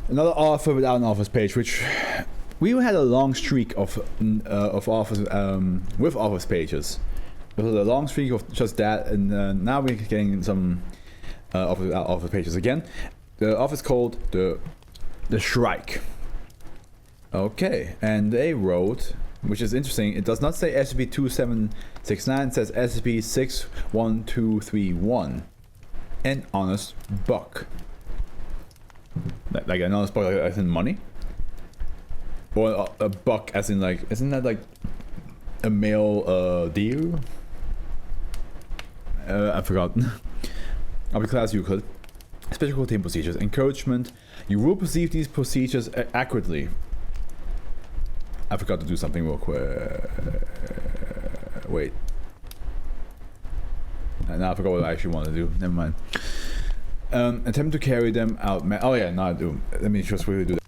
Another author without an office page, which we had a long streak of office with office pages. There was a long streak of just that, and now we're getting some office pages again. The office called the Shrike. Okay, and they wrote, which is interesting. It does not say SCP-2769. It says SCP-61231. An honest buck. Like an honest buck, like as in money, or a buck as in like, isn't that like a male deer? I forgot. Of the class Euclid. Special contain procedures. Encouragement. You will perceive these procedures accurately. I forgot to do something real quick. Wait. Now I forgot what I actually want to do. Never mind. Attempt to carry them out. Oh yeah, now I do. Let me just really do that.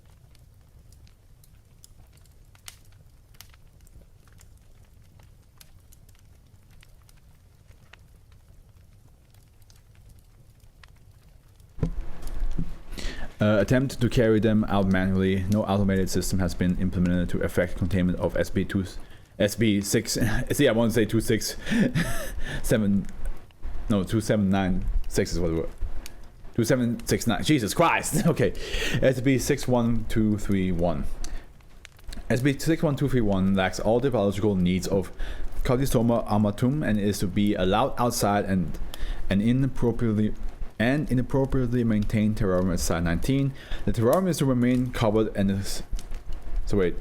Attempt to carry them out manually. No automated system has been implemented to effect containment of SB6. See, I want to say 267. No, 2796 is what it was. 2769. Jesus Christ. Okay. SCP-61231. SCP-61231 lacks all the biological needs of Codistoma armatum and is to be allowed outside and inappropriately maintained terrarium at Site 19. The terrarium is to remain covered and is... So wait.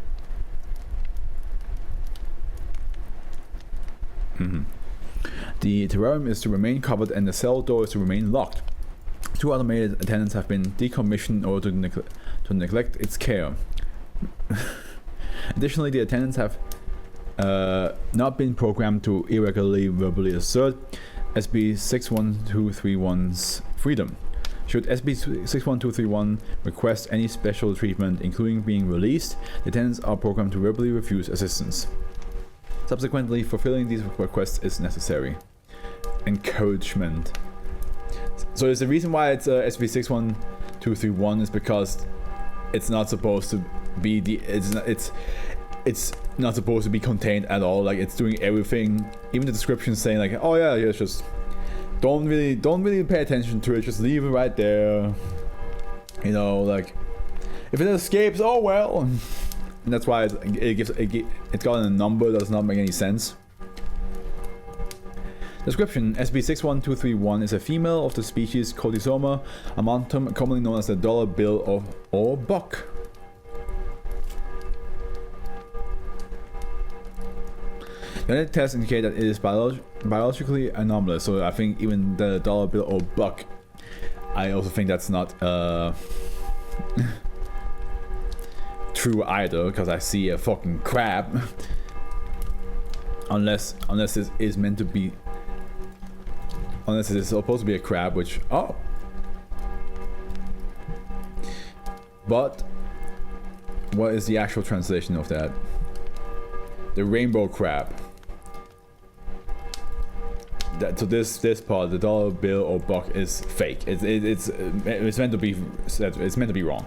The terrarium is to remain covered and the cell door is to remain locked. 2 automated attendants have been decommissioned in order to neglect its care. Additionally, the attendants have not been programmed to irregularly verbally assert SB-61231's freedom. Should SB-61231 request any special treatment, including being released, the attendants are programmed to verbally refuse assistance. Subsequently, fulfilling these requests is necessary. Encouragement. So there's the reason why it's SCP-61231 is because it's not supposed to be it's not supposed to be contained at all. Like, it's doing everything. Even the description saying like, oh yeah, it's just don't really pay attention to it. Just leave it right there. You know, like if it escapes, oh well. And that's why it's got a number that does not make any sense. Description: SCP-61231 is a female of the species Codistoma armatum, commonly known as the dollar bill or buck. The tests indicate that it is biologically anomalous, so I think even the dollar bill or buck, I also think that's not true either, because I see a fucking crab. Unless it is meant to be. Unless it is supposed to be a crab, which... Oh! But... what is the actual translation of that? The rainbow crab. So this part, the dollar bill or buck, is fake. It's meant to be... It's meant to be wrong.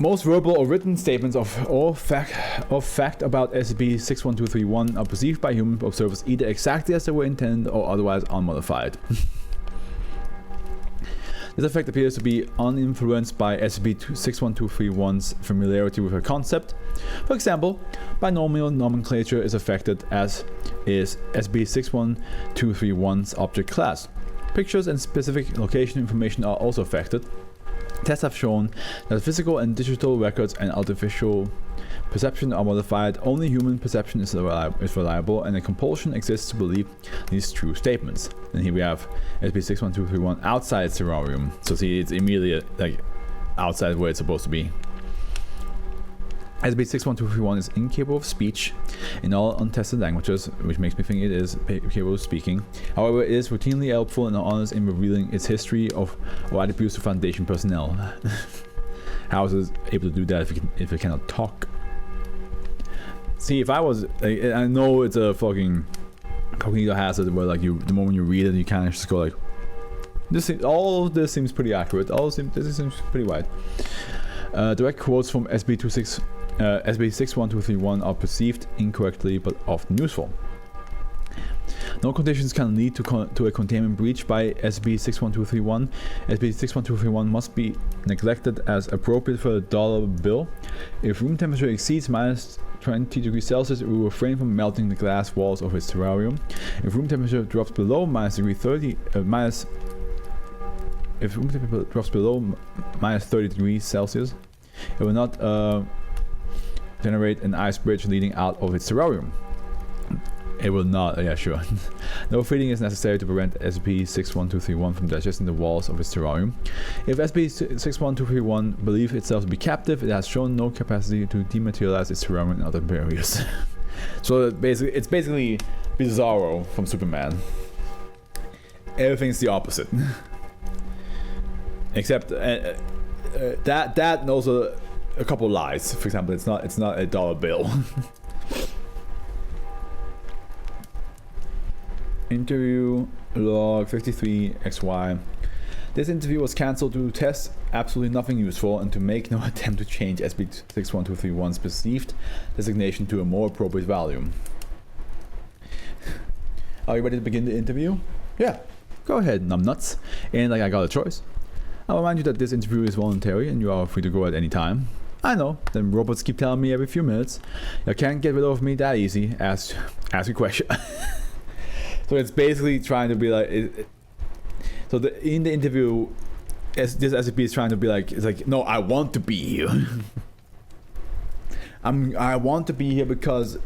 Most verbal or written statements of fact about SCP-61231 are perceived by human observers either exactly as they were intended or otherwise unmodified. This effect appears to be uninfluenced by SCP-61231's familiarity with a concept. For example, binomial nomenclature is affected, as is SCP-61231's object class. Pictures and specific location information are also affected. Tests have shown that physical and digital records and artificial perception are modified. Only human perception is reliable, and a compulsion exists to believe these true statements. And here we have SCP-61231 outside its terrarium. So see, it's immediately like outside where it's supposed to be. SCP-61231 is incapable of speech in all untested languages, which makes me think it is capable of speaking. However, it is routinely helpful and honest in revealing its history of or attributes to Foundation personnel. How is it able to do that if it cannot talk? See, if I was... I know it's a fucking cognito hazard where like the moment you read it, you kind of just go like... All of this seems pretty accurate. This seems pretty wide. Direct quotes from SB-61231 are perceived incorrectly but often useful. No conditions can lead to a containment breach by SB-61231. SB-61231 must be neglected as appropriate for a dollar bill. If room temperature exceeds minus 20 degrees Celsius, it will refrain from melting the glass walls of its terrarium. If room temperature drops below minus 30 degrees Celsius, it will not generate an ice bridge leading out of its terrarium. It will not, yeah, sure. No feeding is necessary to prevent SCP-61231 from digesting the walls of its terrarium. If SCP-61231 believes itself to be captive, it has shown no capacity to dematerialize its terrarium in other areas. So it's basically Bizarro from Superman. Everything's the opposite. Except that knows a couple lies. For example, it's not a dollar bill. Interview log 53XY. This interview was cancelled to test absolutely nothing useful and to make no attempt to change SB-61231's perceived designation to a more appropriate value. Are you ready to begin the interview? Yeah, go ahead, numbnuts. And like I got a choice. I'll remind you that this interview is voluntary and you are free to go at any time. I know, them robots keep telling me every few minutes. You can't get rid of me that easy. Ask a question. So it's basically trying to be like, in the interview, this SCP is trying to be like, it's like, no, I want to be here. I want to be here because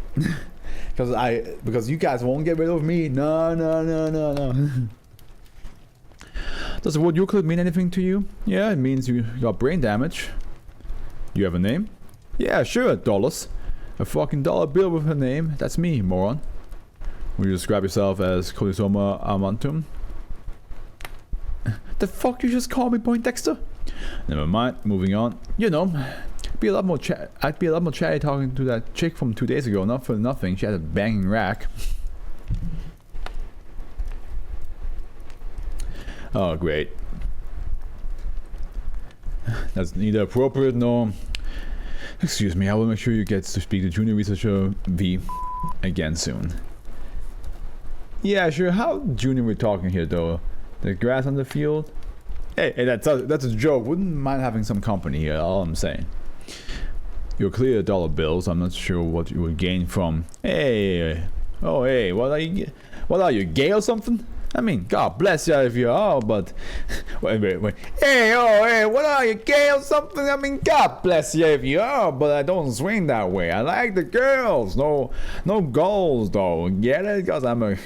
you guys won't get rid of me. No. Does the word Euclid mean anything to you? Yeah, it means you got brain damage. You have a name? Yeah, sure, dollars. A fucking dollar bill with a name. That's me, moron. Will you describe yourself as Colisoma Amantum? The fuck you just called me, Poindexter? Never mind, moving on. You know, I'd be a lot more chatty talking to that chick from 2 days ago. Not for nothing, she had a banging rack. Oh, great. That's neither appropriate nor... Excuse me, I will make sure you get to speak to Junior Researcher V again soon. Yeah, sure. How junior we're talking here, though? The grass on the field? Hey, that's a joke. Wouldn't mind having some company here, all I'm saying. You're clear dollar bills. I'm not sure what you would gain from... Hey, oh, hey, what are you, gay or something? I mean, God bless you if you are, but... wait. Hey, oh, hey, what are you, gay or something? I mean, God bless you if you are, but I don't swing that way. I like the girls. No goals, though. Get it? Because I'm a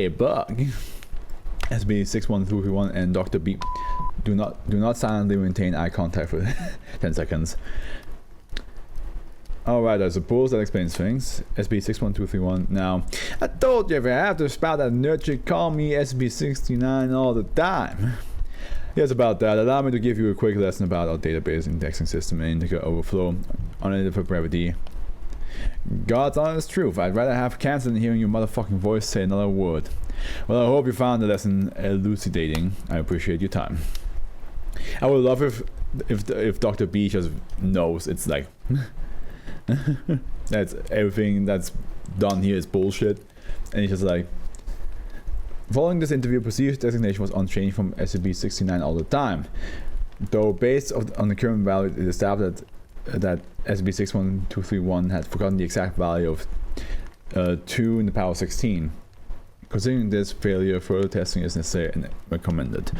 bug. SB-61231 and Dr. B do not silently maintain eye contact for 10 seconds. Alright, I suppose that explains things. SB-61231. Now, I told you if I have to spout that nerd chick, call me SB-69 all the time. Yes, about that, allow me to give you a quick lesson about our database indexing system and integer overflow unedited for brevity. God's honest truth, I'd rather have cancer than hearing your motherfucking voice say another word. Well, I hope you found the lesson elucidating. I appreciate your time. I would love if Dr. B just knows it's like... that's everything that's done here is bullshit. And he's just like... Following this interview, perceived designation was unchanged from SCP-69 all the time. Though based on the current value, it is established that SCP-61231 had forgotten the exact value of 2 in the power 16. Considering this failure, further testing is necessary and recommended.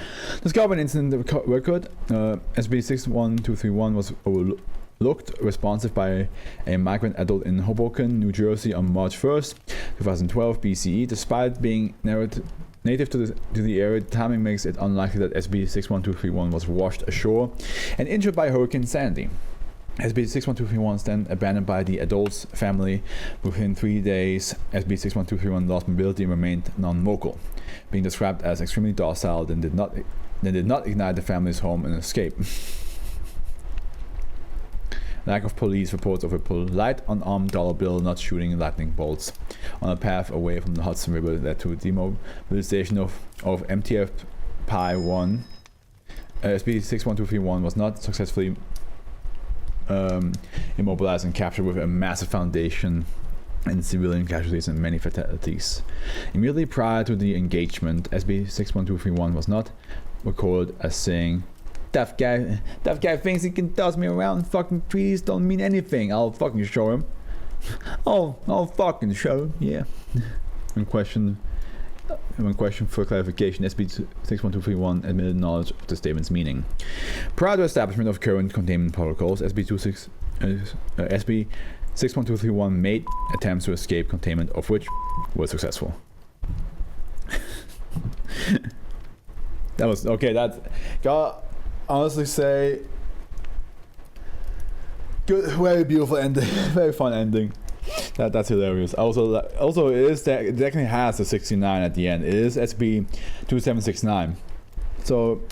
Discovered an incident record. SCP-61231 was overlooked responsive by a migrant adult in Hoboken, New Jersey on March 1st, 2012 BCE. Despite being native to the area, timing makes it unlikely that SCP-61231 was washed ashore and injured by Hurricane Sandy. SCP-61231 was then abandoned by the adult's family. Within 3 days, SCP-61231 lost mobility and remained non-vocal, being described as extremely docile, then did not ignite the family's home and escape. Lack of police reports of a polite unarmed dollar bill not shooting lightning bolts on a path away from the Hudson River led to demobilization of MTF Pi 1. SCP-61231 was not successfully immobilized and captured with a massive foundation and civilian casualties and many fatalities. Immediately prior to the engagement, SCP-61231 was not recorded as saying, Tough guy thinks he can toss me around. Fucking trees don't mean anything. I'll fucking show him. I'll fucking show him. Yeah. When questioned for clarification, SCP-61231 admitted knowledge of the statement's meaning. Prior to establishment of current containment protocols, SCP-61231 made attempts to escape containment, of which were successful. That was okay. That got. Honestly say, good, very beautiful ending, very fun ending. That's hilarious. Also it is that it definitely has a 69 at the end. It is SCP-2769, so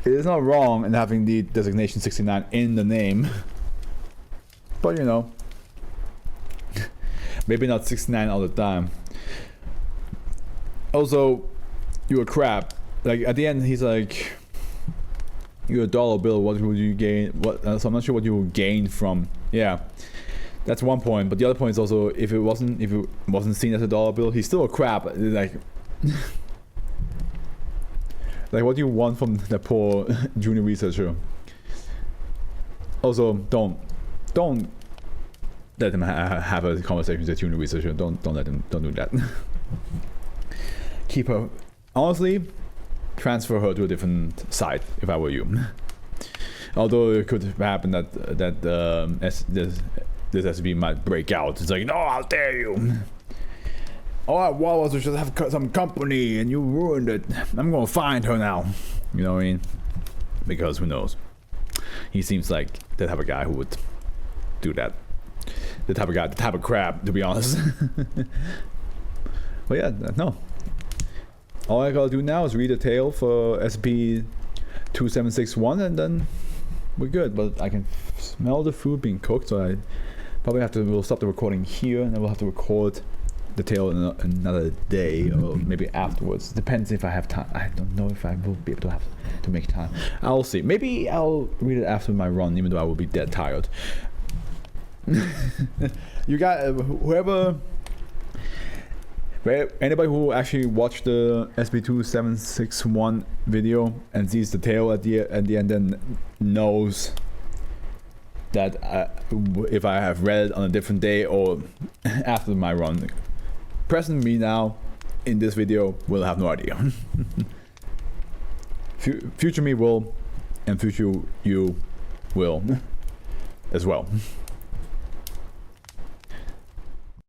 it is not wrong in having the designation 69 in the name. But you know, maybe not 69 all the time. Also, you're a crap. Like at the end, he's like, you're a dollar bill, what would you gain? So I'm not sure what you will gain from. Yeah, that's one point. But the other point is also, if it wasn't seen as a dollar bill, he's still a crap. Like, like what do you want from the poor junior researcher? Also, don't let him have a conversation with the junior researcher. Don't do that. Keep her. Honestly, transfer her to a different site if I were you. Although it could happen that this SCP might break out. It's like, no, I'll dare you. All I want was to just have some company and you ruined it. I'm gonna find her now. You know what I mean? Because who knows? He seems like the type of guy who would do that. The type of crap, to be honest. But yeah, no. All I gotta do now is read a tale for SCP-2761 and then we're good. But I can smell the food being cooked, so I probably we'll stop the recording here and then we'll have to record the tale in another day or maybe afterwards. Depends if I have time. I don't know if I will be able to make time. I'll see. Maybe I'll read it after my run, even though I will be dead tired. You got anybody who actually watched the SCP-2761 video and sees the tale at the end then knows that if I have read it on a different day or after my run. Present me now in this video will have no idea. Future me will, and future you will as well.